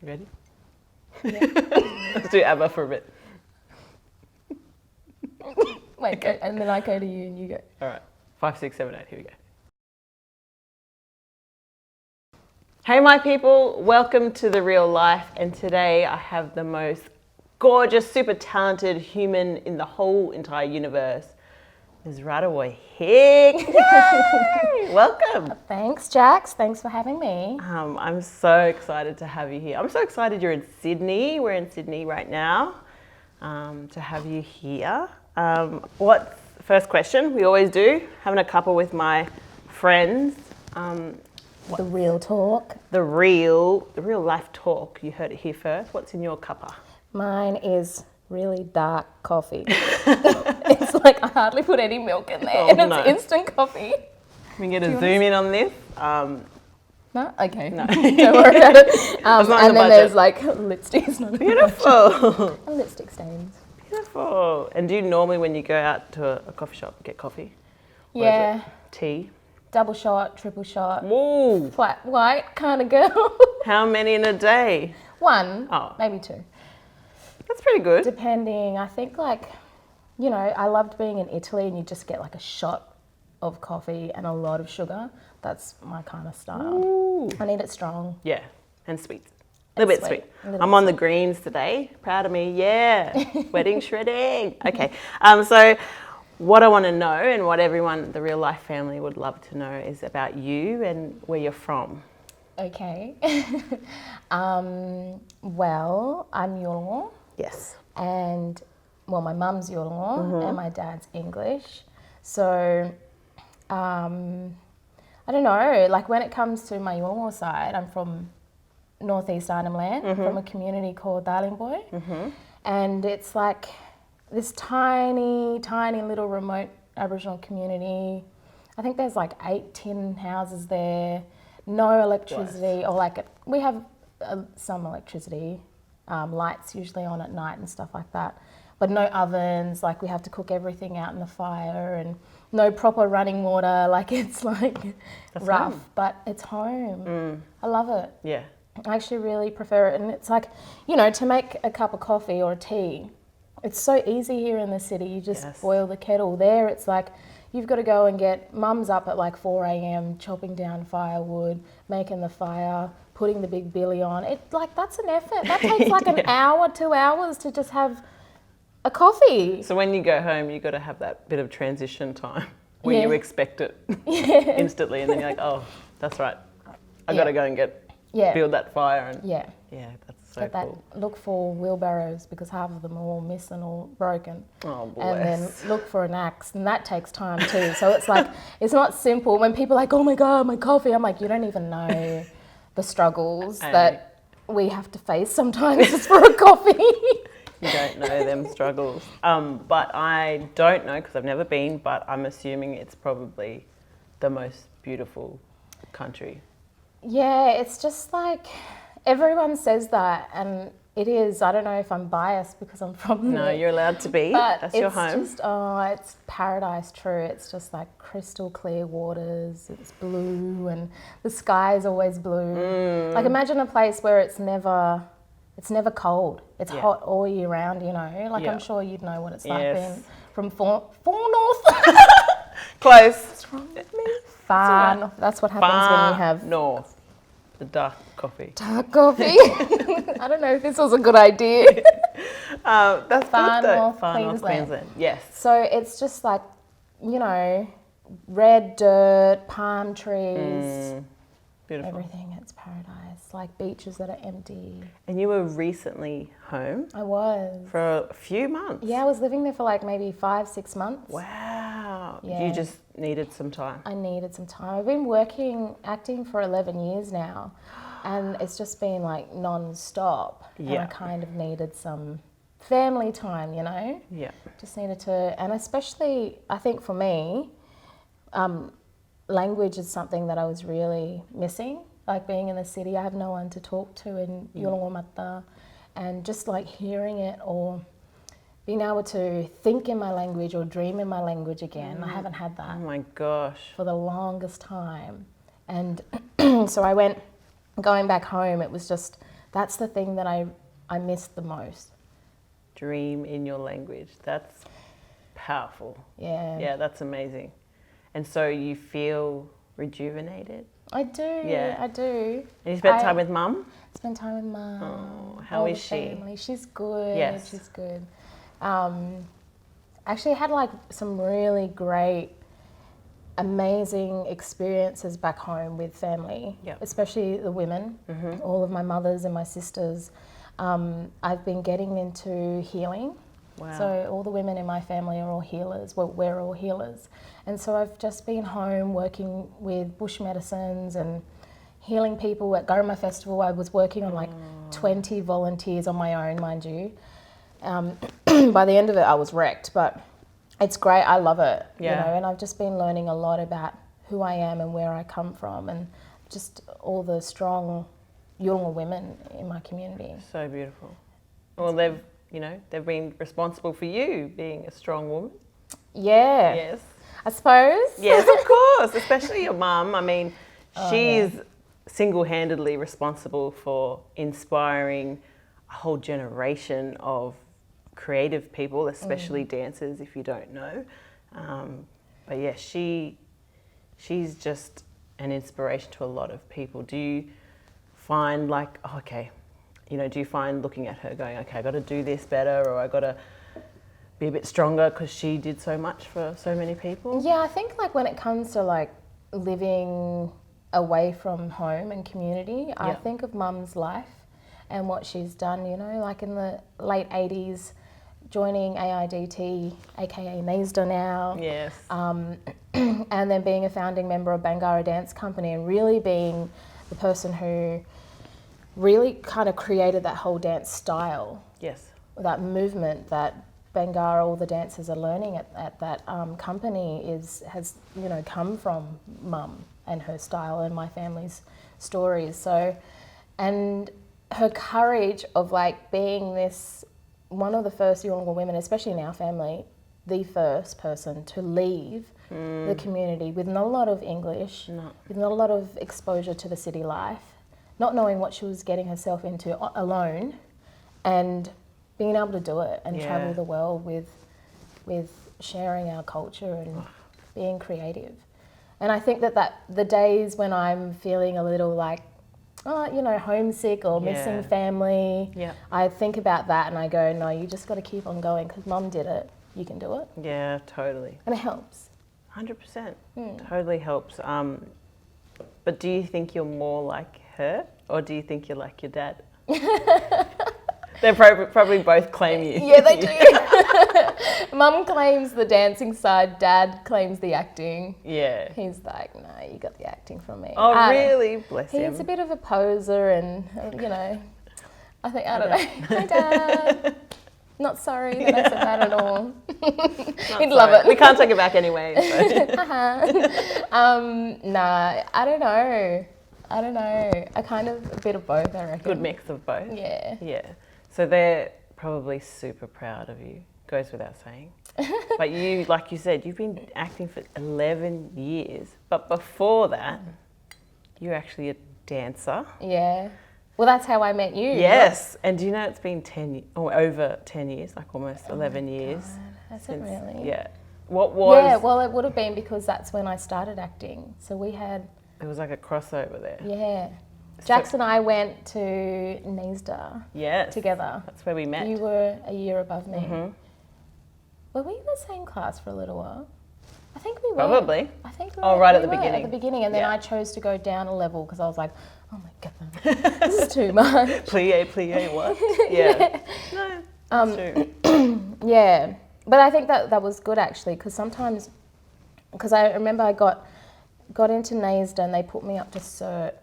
You ready? Yeah. Let's do ABBA for a bit. Wait, Okay. and then I go to you and you go. All right. 5, 6, 7, 8. Here we go. Hey, my people. Welcome to The Real Life. And today I have the most gorgeous, super talented human in the whole entire universe. Ms. Rarriwuy Hick. Yay! Welcome. Thanks, Jax. Thanks for having me. I'm so excited to have you here. I'm so excited you're in Sydney. We're in Sydney right now. To have you here. First question, we always do, having a cuppa with my friends. The real talk. The real life talk. You heard it here first. What's in your cuppa? Mine is really dark coffee. It's like I hardly put any milk in there, and it's no. instant coffee. We get a zoom in on this. No? Okay. No. Don't worry about it. not in And the then budget. there's like lipstick. It's not in the budget. Beautiful. And lipstick stains. Beautiful. And do you normally, when you go out to a coffee shop, get coffee? Or is Yeah. it tea? Double shot, triple shot, Whoa. flat white kind of girl. How many in a day? One, Oh. maybe two. That's pretty good. Depending, I think I loved being in Italy and you just get like a shot of coffee and a lot of sugar. That's my kind of style. Ooh. I need it strong. Yeah, and sweet. A little bit Sweet. sweet. A little I'm bit on the greens today. Proud of me. Yeah. Wedding shredding. Okay. So what I want to know and what everyone, the Real Life family, would love to know is about you and where you're from. Okay. Well, I'm Yolngu Yes. and, well, my mum's Yolngu and my dad's English. So, I don't know, like when it comes to my Yolngu side, I'm from northeast Arhem Land, from a community called Darlingboy. And it's like this tiny, tiny little remote Aboriginal community. I think there's like 8 tin houses there, no electricity, or like we have some electricity, lights usually on at night and stuff like that, but no ovens, like we have to cook everything out in the fire, and no proper running water, like it's like That's rough, home. but it's home. I love it. Yeah. I actually really prefer it, and it's like, to make a cup of coffee or a tea, it's so easy here in the city. You just Yes. boil the kettle. There it's like you've got to go and get mum's up at like 4 a.m. chopping down firewood, making the fire, putting the big billy on. That's an effort. That takes like an hour, 2 hours to just have a coffee. So when you go home, you got to have that bit of transition time where you Yeah. expect it instantly, and then you're like, oh, that's right. I got to go and build that fire. And Yeah. yeah, that's so Get that. cool. Look for wheelbarrows because half of them are all missing or broken. Oh, bless. And then look for an axe, and that takes time too. So it's like, it's not simple. When people are like, oh my God, my coffee, I'm like, you don't even know the struggles that we have to face sometimes just for a coffee. You don't know them struggles. But I don't know because I've never been, but I'm assuming it's probably the most beautiful country. Yeah, it's just like, everyone says that, and it is. I don't know if I'm biased because I'm from No, there. you're allowed to be. But That's your it's home. just, it's paradise true. It's just like crystal clear waters, it's blue, and the sky is always blue. Like imagine a place where it's never cold. It's hot all year round, Like Yeah. I'm sure you'd know what it's like Yes. being from far north. Close. What's wrong with me? Far north. That's what happens when you have north. The dark coffee. dark coffee. I don't know if this was a good idea. That's Far good though. north Far north Queensland. Queensland. Yes. So it's just like, red dirt, palm trees, Beautiful. everything. It's paradise. Like beaches that are empty. And you were recently home I was. for a few months. Yeah, I was living there for like maybe 5-6 months. Wow. Yeah. You just needed some time. I needed some time. I've been acting for 11 years now, and it's just been like non-stop. And Yeah. I kind of needed some family time, Yeah. Just needed to, and especially I think for me, language is something that I was really missing. Like being in the city, I have no one to talk to in Yolngu Mata, and just like hearing it or being able to think in my language or dream in my language again. I haven't had that Oh my gosh. for the longest time. And so going back home, it was just that's the thing that I missed the most. Dream in your language. That's powerful. Yeah. Yeah, that's amazing. And so you feel rejuvenated? I do. Yeah. I do. And you spent time with mum? Spend time with mum. Oh, how is she? Family. She's good. Yes. She's good. Actually had like some really great, amazing experiences back home with family, especially the women, all of my mothers and my sisters. I've been getting into healing. Wow. So all the women in my family are all healers. We're all healers. And so I've just been home working with bush medicines and healing people. At Garma Festival, I was working on like 20 volunteers on my own, mind you. By the end of it, I was wrecked, but it's great. I love it, you know, and I've just been learning a lot about who I am and where I come from and just all the strong Yolngu women in my community. So beautiful. Well, they've been responsible for you being a strong woman. Yeah. Yes. I suppose. Yes, of course, especially your mum. I mean, she's single-handedly responsible for inspiring a whole generation of creative people, especially dancers, if you don't know. But yeah, she's just an inspiration to a lot of people. Do you find like, do you find looking at her going, okay, I got to do this better, or I got to be a bit stronger because she did so much for so many people? Yeah, I think like when it comes to like living away from home and community, I think of Mum's life and what she's done, you know, like in the late 80s, joining AIDT, aka NAISDA Now. Yes. And then being a founding member of Bangarra Dance Company and really being the person who really kind of created that whole dance style. Yes. That movement that Bangarra, all the dancers are learning at that company has come from Mum and her style and my family's stories. So, and her courage of like being this, one of the first Yolngu women, especially in our family, the first person to leave the community with not a lot of English, with not a lot of exposure to the city life, not knowing what she was getting herself into alone, and being able to do it and travel the world with sharing our culture and being creative. And I think that the days when I'm feeling a little like, homesick or missing family, I think about that and I go, no, you just got to keep on going because Mum did it. You can do it. Yeah, totally. And it helps. 100%. Totally helps. But do you think you're more like her, or do you think you're like your dad? They probably both claim you. Yeah, they do. Mum claims the dancing side, Dad claims the acting. Yeah. He's like, no, you got the acting from me. Oh, really? Bless him. He's a bit of a poser and, I think, I don't know. Hi, Dad. Not sorry that I said that at all. He'd love it. We can't take it back anyway. Nah, I don't know. I kind of a bit of both, I reckon. Good mix of both. Yeah. Yeah. So they're probably super proud of you. Goes without saying. But you, like you said, you've been acting for 11 years. But before that, you're actually a dancer. Yeah. Well, that's how I met you. Yes. And do you know it's been over 10 years, like almost 11 years. God. Has it really? Yeah. What was... Yeah, well, it would have been because that's when I started acting. So we had... It was like a crossover there. Yeah. Jax and I went to NAISDA together. That's where we met. You were a year above me. Mm-hmm. Were we in the same class for a little while? I think we were. Probably. I think we were. Oh, right at the beginning. At the beginning, and then I chose to go down a level because I was like, oh my God, this is too much. Plie, what? Yeah. No, true. Yeah. But I think that was good actually, because I remember I got into NAISDA and they put me up to Cert.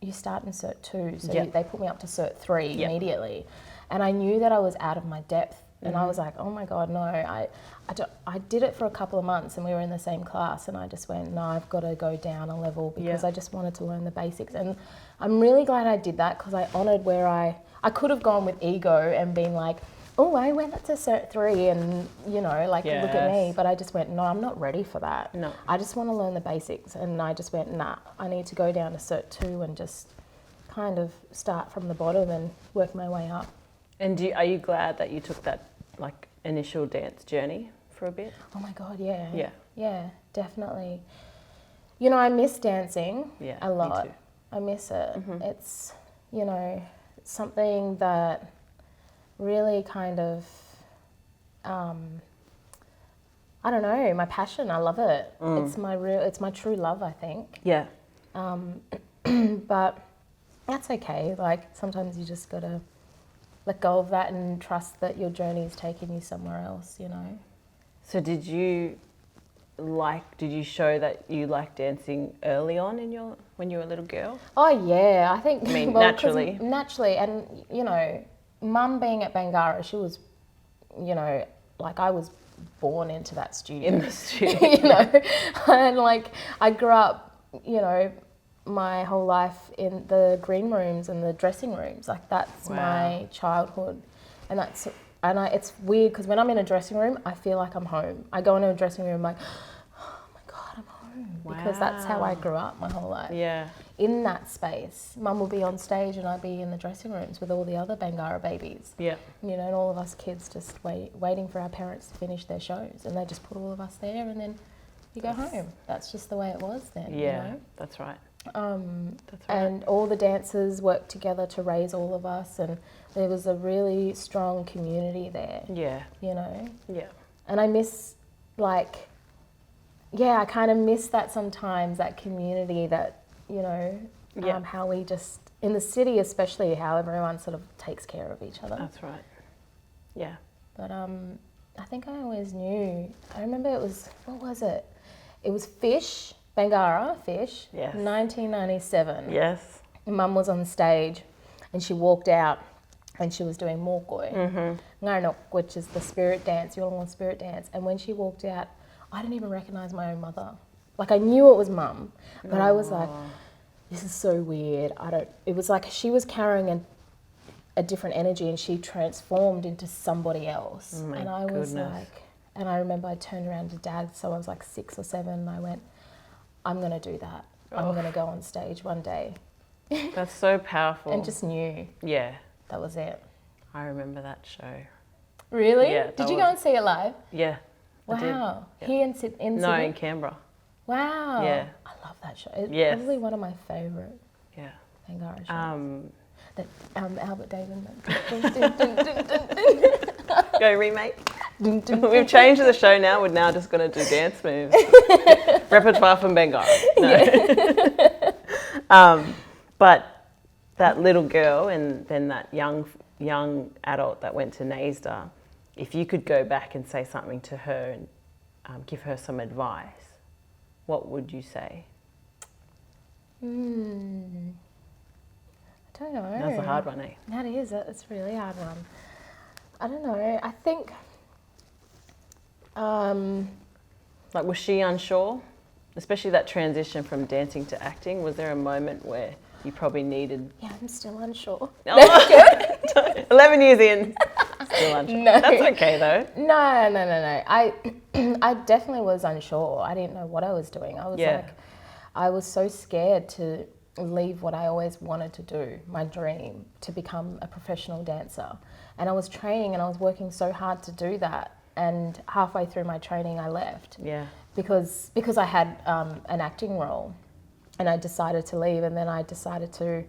You start in Cert 2, so they put me up to Cert 3 immediately. And I knew that I was out of my depth. And I was like, oh my God, no. I did it for a couple of months and we were in the same class and I just went, no, I've got to go down a level because I just wanted to learn the basics. And I'm really glad I did that because I honoured where I could have gone with ego and been like, oh, I went up to Cert 3 and, look at me. But I just went, no, I'm not ready for that. No. I just want to learn the basics. And I just went, nah, I need to go down to Cert 2 and just kind of start from the bottom and work my way up. And are you glad that you took that like initial dance journey for a bit? Oh my God, yeah. Yeah. Yeah, definitely. You know, I miss dancing a lot. Me too. I miss it. It's, you know, it's something that really kind of, I don't know, my passion. I love it. It's my true love, I think. Yeah. But that's okay. Like sometimes you just gotta let go of that and trust that your journey's taking you somewhere else, you know. So did you show that you liked dancing early on when you were a little girl? Oh yeah, I think. I mean, well, naturally. Naturally, and you know, Mum being at Bangarra, she was, you know, like I was born into that studio. In the studio. You know, and like I grew up, you know, my whole life in the green rooms and the dressing rooms. Like that's my childhood, and it's weird because when I'm in a dressing room, I feel like I'm home. I go into a dressing room like, oh my God, I'm home. Because that's how I grew up my whole life. Yeah. In that space, Mum will be on stage and I'd be in the dressing rooms with all the other Bangarra babies. Yeah. You know, and all of us kids just waiting for our parents to finish their shows, and they just put all of us there, and then you go home. That's just the way it was then. Yeah, you know? that's right. That's right. And all the dancers worked together to raise all of us, and there was a really strong community there. Yeah. You know? Yeah. And I miss, like, I kind of miss that sometimes, that community that, you know, how we just, in the city especially, how everyone sort of takes care of each other. That's right. Yeah. But I think I always knew. I remember it was, what was it? It was Fish, Bangarra Fish, Yes. 1997. Yes. Mum was on stage and she walked out and she was doing Morkoi, which is the spirit dance, Yolngu spirit dance. And when she walked out, I didn't even recognise my own mother. Like I knew it was Mum, but I was like, this is so weird. It was like she was carrying a different energy and she transformed into somebody else. And I was like, and I remember I turned around to Dad, so I was like 6 or 7, and I went, I'm going to do that. I'm going to go on stage one day. That's so powerful. And just knew. Yeah. That was it. I remember that show. Really? Yeah. Did you go and see it live? Yeah. Wow. I did. Yeah. Here in Sydney? No, in Canberra. Wow. Yeah. I love that show. It's Yes. probably one of my favourite Bangarra shows. That Albert Damon. Go remake. We've changed the show now. We're now just going to do dance moves. Repertoire from Bangarra. No. But that little girl and then that young adult that went to NAISDA, if you could go back and say something to her and give her some advice, what would you say? I don't know. That's a hard one, eh? That is. It's a really hard one. I don't know. I think... like, was she unsure? Especially that transition from dancing to acting. Was there a moment where you probably needed... Yeah, I'm still unsure. Oh, 11 years in. Still unsure. No. That's okay, though. No. I definitely was unsure. I didn't know what I was doing. I was I was so scared to leave what I always wanted to do, my dream, to become a professional dancer. And I was training and I was working so hard to do that. And halfway through my training, I left. Yeah. Because I had an acting role, and I decided to leave. And then I decided to.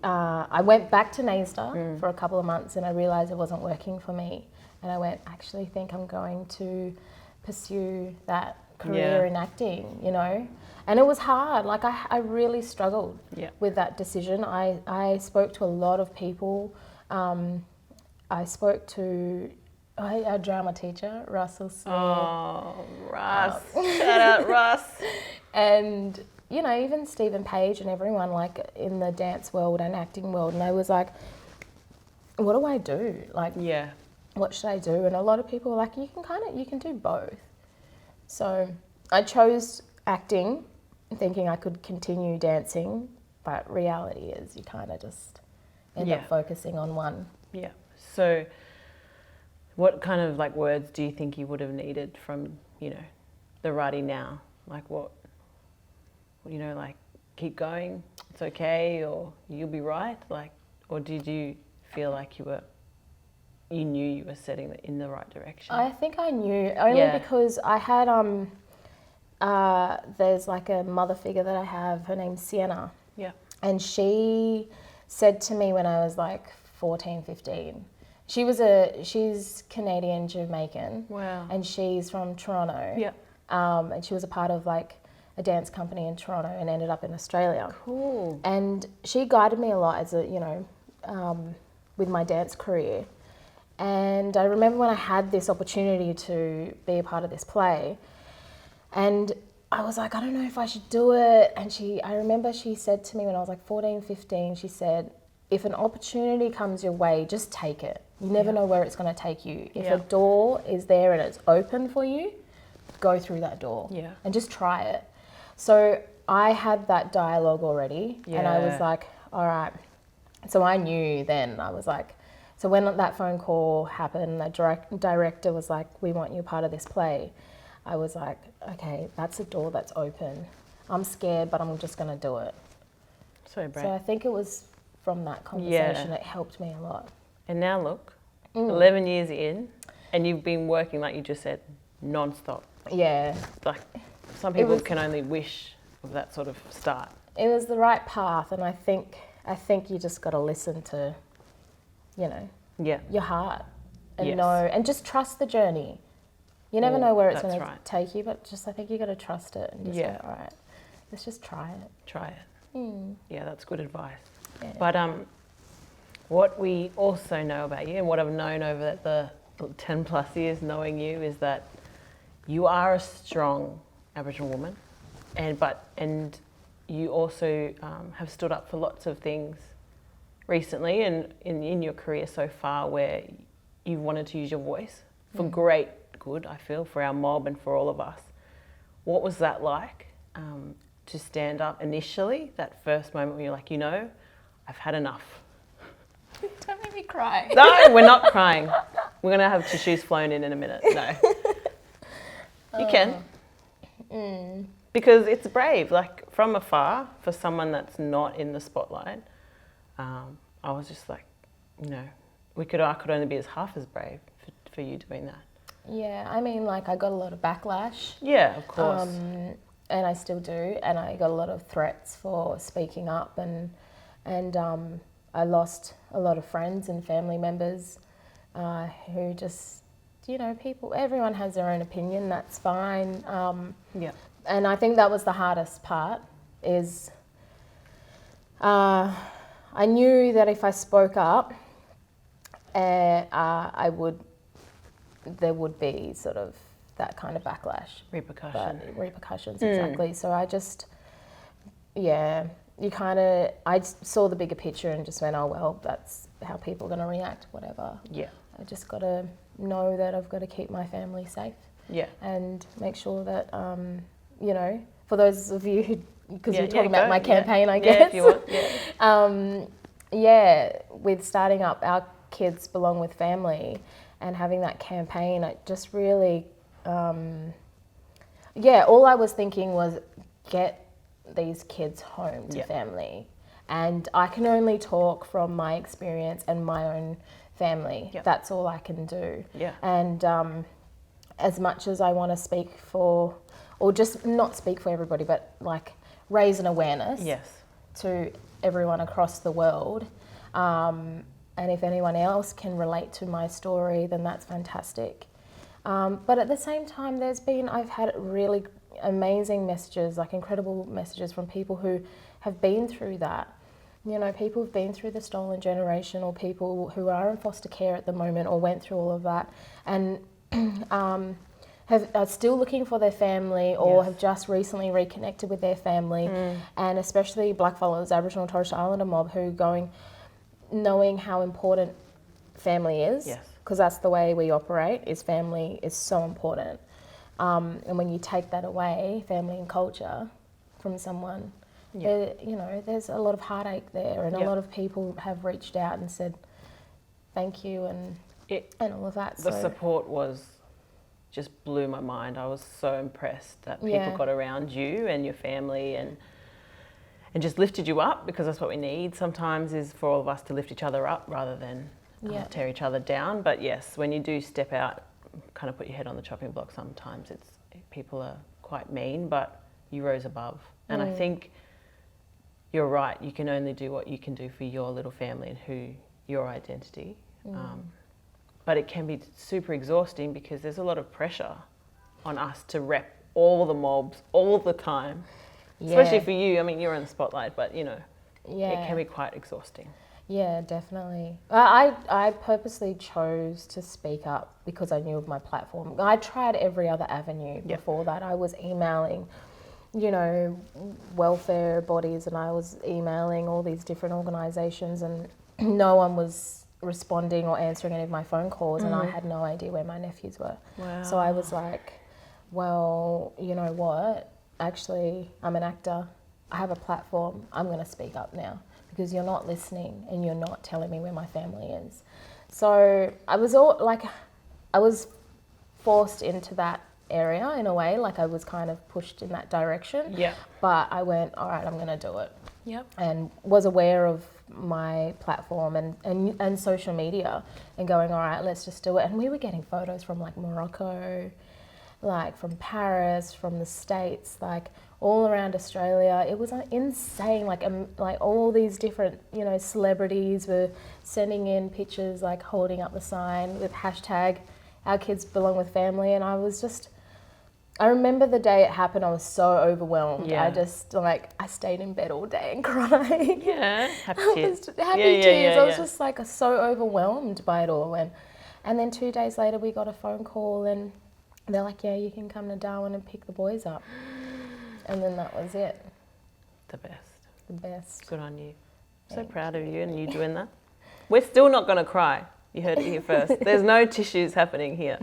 I went back to NAISDA for a couple of months, and I realised it wasn't working for me. And I went, I actually think I'm going to pursue that career in acting, you know. And it was hard. Like I really struggled with that decision. I spoke to a lot of people. I spoke to our drama teacher, Russell Smith. Oh, Russ. Shout out, Russ. And, you know, even Stephen Page and everyone, like, in the dance world and acting world. And I was like, what do I do? Like, what should I do? And a lot of people were like, you can do both. So I chose acting, thinking I could continue dancing. But reality is you kind of just end up focusing on one. Yeah. So what kind of like words do you think you would have needed from, you know, the Rarriwuy now? Like what, you know, like keep going? it's okay or you'll be right? Like, or did you feel like you knew you were setting in the right direction? I think I knew, only because I had, there's like a mother figure that I have, her name's Sienna. Yeah. And she said to me when I was like 14, 15, she's Canadian Jamaican. Wow. And she's from Toronto. Yeah. And she was a part of like a dance company in Toronto and ended up in Australia. Cool. And she guided me a lot as a, with my dance career. And I remember when I had this opportunity to be a part of this play, and I was like, I don't know if I should do it. And I remember she said to me when I was like 14, 15, she said, if an opportunity comes your way, just take it. You never know where it's going to take you. If a door is there and it's open for you, go through that door and just try it. So I had that dialogue already and I was like, all right. So I knew then, I was like, so when that phone call happened, the director was like, we want you part of this play. I was like, okay, that's a door that's open. I'm scared, but I'm just going to do it. So brave. So I think it was from that conversation, it helped me a lot. And now look, 11 years in, and you've been working, like you just said, non-stop. Yeah. Like some people can only wish of that sort of start. It was the right path, and I think you just got to listen to, your heart and know, and just trust the journey. You never know where it's going to take you, but I think you got to trust it and just go, all right, let's just try it. Try it. Yeah, that's good advice. Yeah. But what we also know about you, and what I've known over the 10 plus years knowing you, is that you are a strong Aboriginal woman, and you also have stood up for lots of things recently and in your career so far where you've wanted to use your voice for great good, I feel, for our mob and for all of us. What was that like to stand up initially, that first moment when you're like, I've had enough? Don't make me cry. No, we're not crying. We're going to have tissues flown in a minute. No. You can. Because it's brave. Like, from afar, for someone that's not in the spotlight, I was just like, I could only be as half as brave for you doing that. Yeah, I mean, like, I got a lot of backlash. Yeah, of course. And I still do. And I got a lot of threats for speaking up. And I lost a lot of friends and family members who just, everyone has their own opinion. That's fine. And I think that was the hardest part is I knew that if I spoke up, there would be sort of that kind of backlash. Repercussions, exactly. So I just, I saw the bigger picture and just went, oh, well, that's how people are going to react, whatever. Yeah. I just got to know that I've got to keep my family safe. Yeah. And make sure that, for those of you who, because you're talking about my campaign, I guess. Yeah, if you want. With starting up Our Kids Belong with Family and having that campaign, I just really, all I was thinking was get these kids home to family. And I can only talk from my experience and my own family. Yep. That's all I can do. Yeah. And as much as I want to speak for, or just not speak for everybody, but like raise an awareness to everyone across the world. And if anyone else can relate to my story, then that's fantastic. But at the same time, I've had really amazing messages, like incredible messages from people who have been through that. People who've been through the stolen generation, or people who are in foster care at the moment or went through all of that and are still looking for their family or have just recently reconnected with their family. And especially blackfellas, Aboriginal and Torres Strait Islander mob, knowing how important family is, because that's the way we operate, is family is so important. And when you take that away, family and culture, from someone, there's a lot of heartache there, and a lot of people have reached out and said thank you and all of that. The support just blew my mind. I was so impressed that people got around you and your family, and just lifted you up, because that's what we need sometimes, is for all of us to lift each other up rather than tear each other down. But yes, when you do step out, kind of put your head on the chopping block, sometimes people are quite mean, but you rose above. And I think you're right, you can only do what you can do for your little family and your identity. But it can be super exhausting because there's a lot of pressure on us to rep all the mobs all the time. Especially for you, I mean, you're in the spotlight, but it can be quite exhausting. Yeah, definitely. I purposely chose to speak up because I knew of my platform. I tried every other avenue before that. I was emailing, welfare bodies, and I was emailing all these different organisations, and no one was responding or answering any of my phone calls, and I had no idea where my nephews were. Wow. So I was like, well, you know what? Actually, I'm an actor. I have a platform. I'm going to speak up now because you're not listening and you're not telling me where my family is. So I was forced into that area in a way, like I was kind of pushed in that direction. Yeah. But I went, all right, I'm going to do it. Yep. And was aware of my platform and social media and going, all right, let's just do it. And we were getting photos from like Morocco, like from Paris, from the States, like all around Australia. It was insane. Like all these different, celebrities were sending in pictures, like holding up the sign with hashtag Our Kids Belong with Family. And I remember the day it happened, I was so overwhelmed. Yeah. I stayed in bed all day and cried. Yeah, happy tears. Happy tears. I was just like so overwhelmed by it all. And then 2 days later, we got a phone call and they're like, yeah, you can come to Darwin and pick the boys up. And then that was it. The best. The best. Good on you. So proud of you and you doing that. We're still not going to cry. You heard it here first. There's no tissues happening here.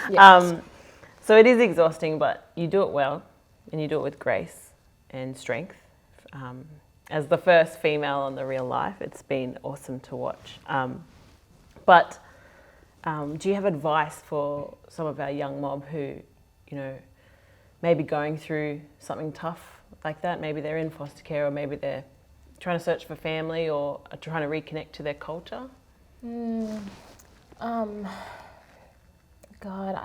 Yes. So it is exhausting, but you do it well and you do it with grace and strength. As the first female on The Real Life, it's been awesome to watch. But do you have advice for some of our young mob who, maybe going through something tough like that? Maybe they're in foster care, or maybe they're trying to search for family, or are trying to reconnect to their culture? God,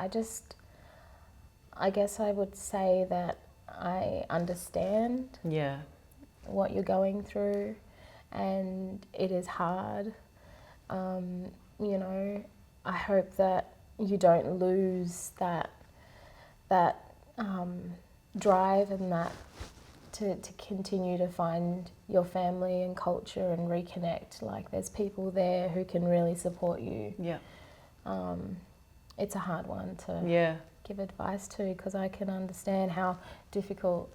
I guess I would say that I understand what you're going through, and it is hard. I hope that you don't lose that drive and that to continue to find your family and culture and reconnect. Like, there's people there who can really support you. Yeah. It's a hard one to give advice to, because I can understand how difficult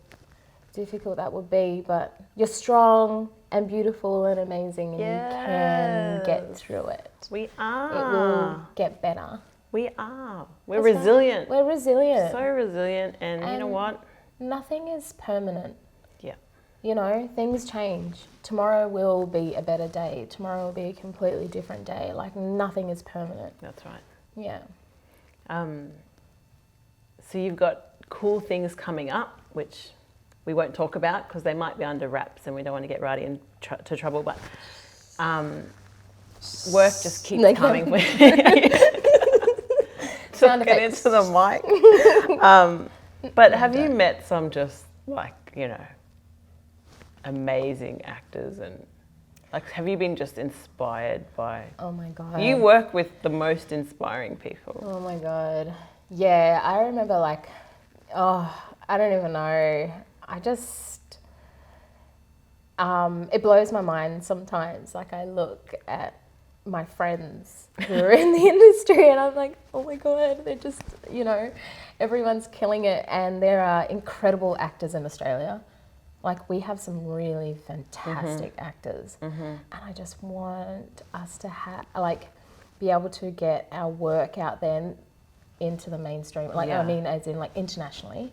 that would be, but you're strong and beautiful and amazing, and you can get through it. We are. It will get better. We are. We're resilient. We're resilient. So resilient, and you know what? Nothing is permanent. Yeah. Things change. Tomorrow will be a better day. Tomorrow will be a completely different day. Like, nothing is permanent. That's right. Yeah. So you've got cool things coming up, which we won't talk about because they might be under wraps and we don't want to get Rarriwuy into trouble, but work just keeps coming with Sound get effects. into the mic. But have you met some just amazing actors, and have you been just inspired by? Oh my God. You work with the most inspiring people. Oh my God. Yeah, I remember I don't even know. I just, it blows my mind sometimes. Like, I look at my friends who are in the industry and I'm like, oh my God, they're just, everyone's killing it, and there are incredible actors in Australia. Like, we have some really fantastic actors, and I just want us to be able to get our work out there into the mainstream. As in internationally.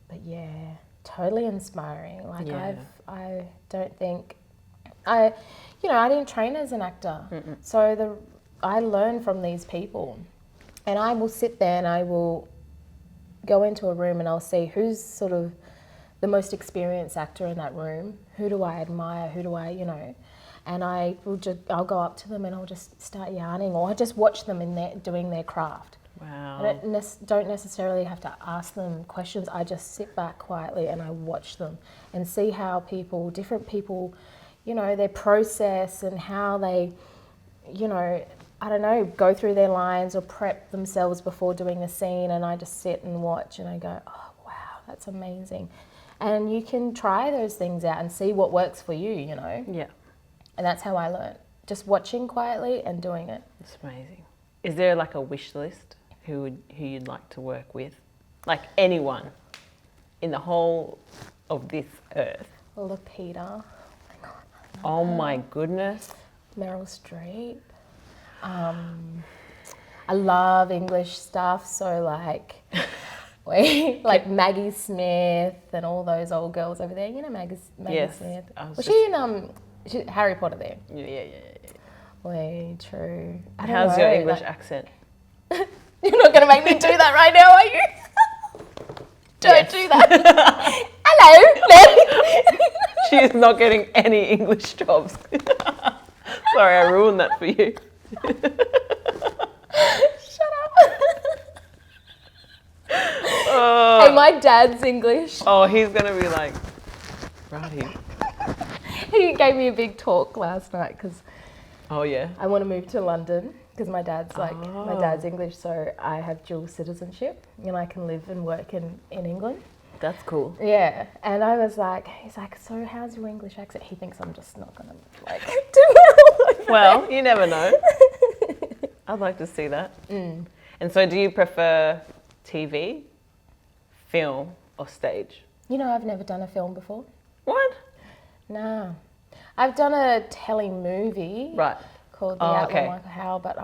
But yeah, totally inspiring. I don't think I didn't train as an actor, so I learn from these people, and I will sit there and I will go into a room and I'll see who's sort of the most experienced actor in that room. Who do I admire? Who do I, and I'll go up to them and I'll just start yarning, or I just watch them doing their craft. Wow. I don't necessarily have to ask them questions. I just sit back quietly and I watch them and see how different people, their process and how they, I don't know, go through their lines or prep themselves before doing the scene, and I just sit and watch and I go, oh, wow, that's amazing. And you can try those things out and see what works for you, Yeah. And that's how I learned, just watching quietly and doing it. It's amazing. Is there like a wish list who you'd like to work with? Like anyone in the whole of this earth? Lupita. Oh my goodness. Meryl Streep. I love English stuff, so like Maggie Smith and all those old girls over there. Maggie Yes. Smith. Was she in Harry Potter there? Yeah. Way true. I don't How's know, your English accent? You're not going to make me do that right now, are you? Don't do that. Hello. She is not getting any English jobs. Sorry, I ruined that for you. Shut up. Hey, my dad's English. Oh, he's going to be like, righty. He gave me a big talk last night because Oh, yeah. I want to move to London because my dad's English, so I have dual citizenship and I can live and work in England. That's cool. Yeah, and I was like, he's like, so how's your English accent? He thinks I'm just not going to do it. Well, you never know. I'd like to see that. Mm. And so do you prefer TV, film or stage? I've never done a film before. What? No. I've done a movie called The Outlaw Michael Howe, but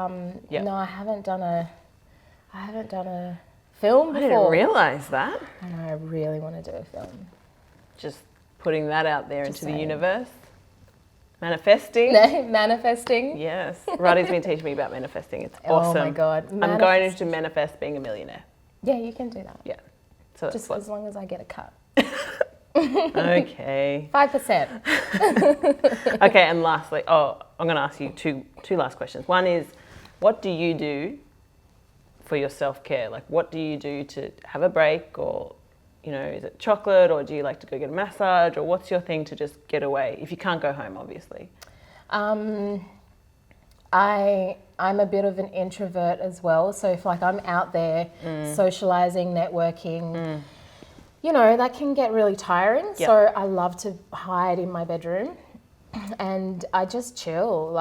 no, I haven't done a film before. I didn't realise that. I know, I really want to do a film. Just putting that out there into the universe. Manifesting. Manifesting. Yes. Roddy's been teaching me about manifesting. It's awesome. Oh my God. I'm going to manifest being a millionaire. Yeah, you can do that. Yeah. So just as long as I get a cut. Okay. 5%. Okay, and lastly, I'm going to ask you two last questions. One is, what do you do for your self-care? Like, what do you do to have a break, or, is it chocolate, or do you like to go get a massage, or what's your thing to just get away if you can't go home, obviously? I'm a bit of an introvert as well, so if I'm out there socializing, networking, that can get really tiring. Yep. So I love to hide in my bedroom and I just chill,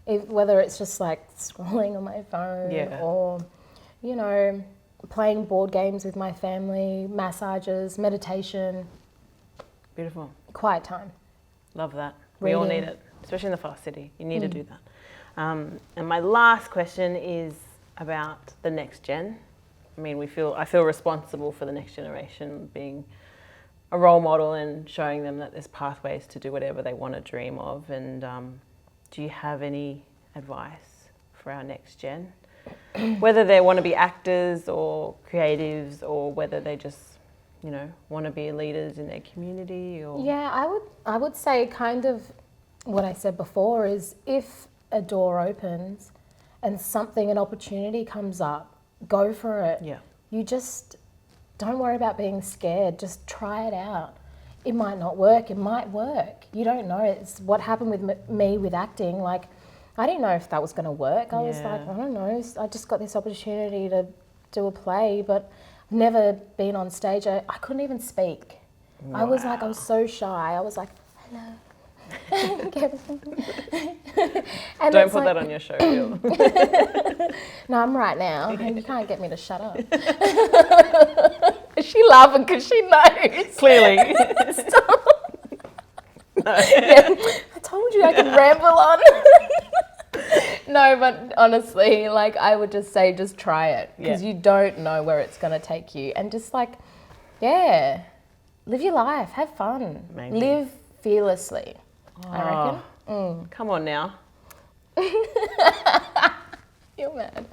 whether it's just scrolling on my phone or, playing board games with my family, massages, meditation. Beautiful. Quiet time. Love that. We all need it, especially in the fast city. You need to do that. And my last question is about the next gen. I mean, I feel responsible for the next generation, being a role model and showing them that there's pathways to do whatever they want to dream of. And do you have any advice for our next gen? Whether they want to be actors or creatives, or whether they just, want to be leaders in their community, or... Yeah, I would say kind of what I said before is, if a door opens and an opportunity comes up, go for it. Yeah. You just don't worry about being scared. Just try it out. It might not work. It might work. You don't know. It's what happened with me with acting. I didn't know if that was going to work. I was like, I don't know. I just got this opportunity to do a play, but I've never been on stage. I couldn't even speak. Wow. I was so shy. I was like, hello. And don't put that on your show, Jill. No, I'm right now. You can't get me to shut up. Is she laughing because she knows? Clearly. Stop. No. Yeah, I told you I could ramble on. No, but honestly, I would just say, just try it, because you don't know where it's going to take you. And just live your life, have fun, live fearlessly. I reckon. Come on now. You're mad.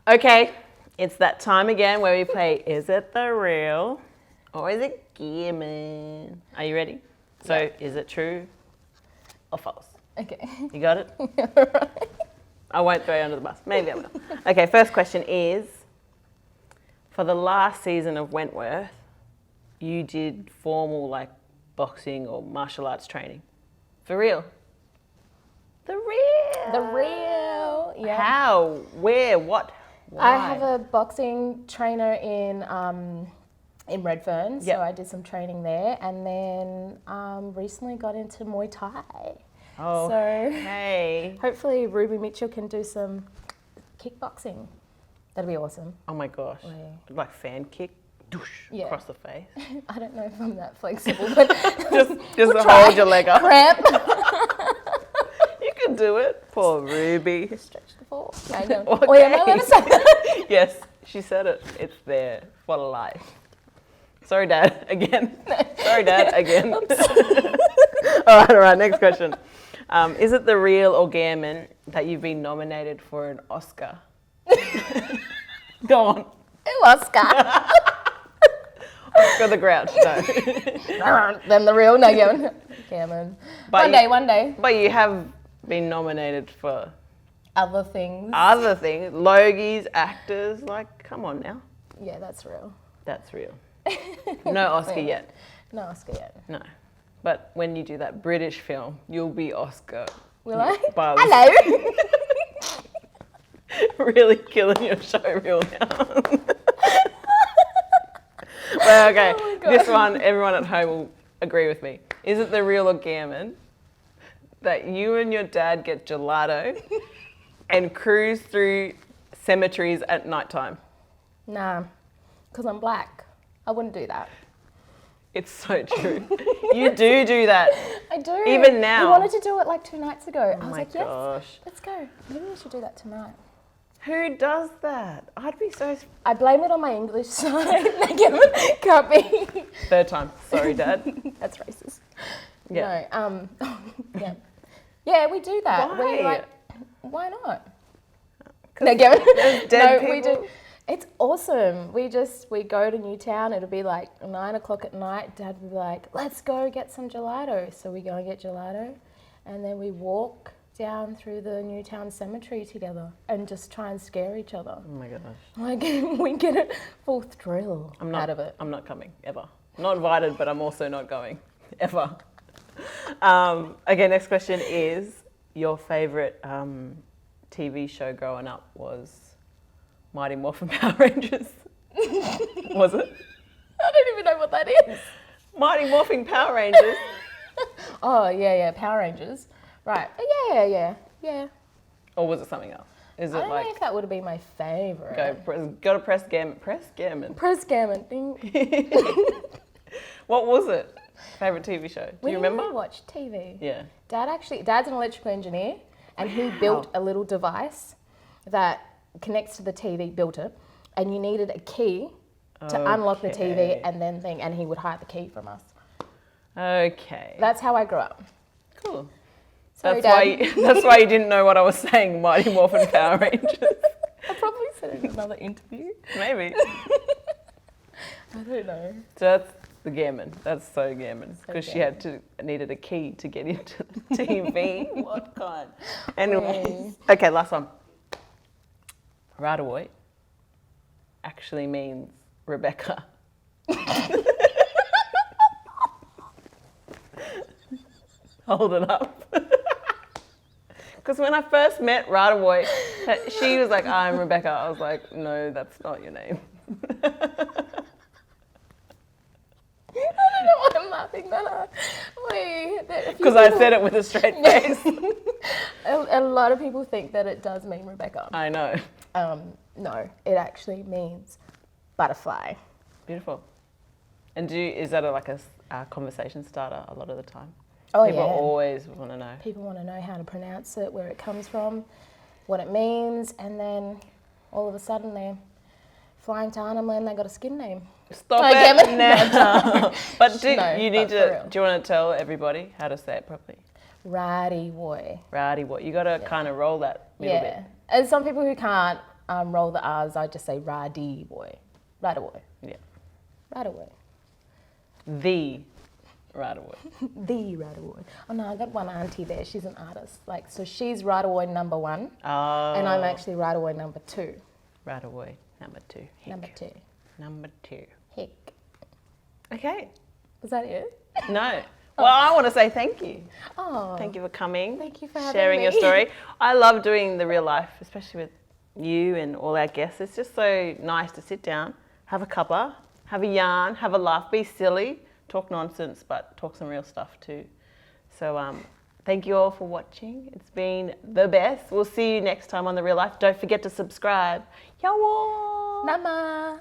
Okay, it's that time again where we play Is It The Real? Or is it Gammon? Are you ready? So, is it true or false? Okay. You got it? Right. I won't throw you under the bus. Maybe I will. Okay, first question is, for the last season of Wentworth, you did formal like boxing or martial arts training. For real? The real? The real, yeah. How? Where? What? Why? I have a boxing trainer in Redfern, so I did some training there, and then recently got into Muay Thai. Oh, so hey. hopefully Ruby Mitchell can do some kickboxing. That'd be awesome. Oh my gosh. Yeah. Like fan kick, doosh, across the face. I don't know if I'm that flexible, but just hold your leg up. Cramp. You can do it. Poor Ruby. Just stretch the ball. Okay. Okay. Oh, yeah, am I allowed to say that? Yes, she said it. It's there for life. Sorry, Dad, again. Sorry, Dad, again. All right, next question. Is it the real or Gammon that you've been nominated for an Oscar? Go on. Oscar. Oscar the Grouch, no. Then the real, no, Gammon. One day. But you have been nominated for Other things. Logies, actors, like, come on now. Yeah, that's real. That's real. No Oscar yet. No Oscar yet. No. But when you do that British film, you'll be Oscar. Will I? Buzz. Hello. Really killing your show reel now. Well, okay. Oh my God. This one, everyone at home will agree with me. Is it the real or Gammon that you and your dad get gelato and cruise through cemeteries at nighttime? Nah, because I'm black. I wouldn't do that. It's so true. You do that. I do. Even now. We wanted to do it like 2 nights ago. Oh I was my like, gosh. yes, let's go. Maybe we should do that tonight. Who does that? I'd be so... I blame it on my English side. Can't be. Third time. Sorry, Dad. That's racist. Yeah. No, yeah. Yeah, we do that. Why? We like, why not? No, Gammon. Dead we people? do. It's awesome. We go to Newtown. It'll be like 9 o'clock at night. Dad will be like, let's go get some gelato. So we go and get gelato, and then we walk down through the Newtown cemetery together and just try and scare each other. Oh my gosh. Like, we get a full thrill out of it. I'm not coming, ever. Not invited, but I'm also not going, ever. Okay, next question is, your favourite TV show growing up was Mighty Morphin Power Rangers. Was it? I don't even know what that is. Mighty Morphin Power Rangers. Oh, yeah, Power Rangers. Right. Yeah. Or was it something else? Is it I don't like... know if that would have been my favourite. Go to press Gammon. Press Gammon. Press Gammon. Ding. What was it? Favourite TV show? Do you remember? We watched TV. Yeah. Dad's an electrical engineer, and he built a little device that connects to the TV, built it, and you needed a key to unlock the TV and he would hide the key from us. Okay. That's how I grew up. Cool. Sorry, That's why you didn't know what I was saying, Mighty Morphin Power Rangers. I probably said it in another interview. Maybe. I don't know. So that's the Gammon. That's so Gammon. Because she needed a key to get into the TV. What kind? Anyways. Okay, last one. Rarriwuy actually means Rebecca. Hold it up. Because when I first met Rarriwuy, she was like, I'm Rebecca. I was like, no, that's not your name. I don't know why I'm laughing that hard. Because I said it with a straight face. A lot of people think that it does mean Rebecca. I know. No, it actually means butterfly. Beautiful. And is that like a conversation starter a lot of the time? Oh, People yeah. always want to know. People want to know how to pronounce it, where it comes from, what it means, and then all of a sudden they're flying to Arhem Land, they got a skin name. Stop it now. But do you want to tell everybody how to say it properly? Rarriwuy. Rarriwuy. You got to kind of roll that middle bit. And some people who can't roll the R's, I just say Rarriwuy. Rarriwuy. Yeah. Rarriwuy. The Rarriwuy. The Rarriwuy. Oh no, I got one auntie there. She's an artist. Like, so she's Rarriwuy number 1. Oh. And I'm actually Rarriwuy number 2. Rarriwuy number 2. Hick. Number 2. Number 2. Hick. Okay. Was that it? No. Well, I want to say thank you. Oh. Thank you for coming. Thank you for having sharing me. your story. I love doing the real life, especially with you and all our guests. It's just so nice to sit down, have a cuppa, have a yarn, have a laugh, be silly, talk nonsense, but talk some real stuff too. So thank you all for watching. It's been the best. We'll see you next time on The Real Life. Don't forget to subscribe. Yawa! Nama!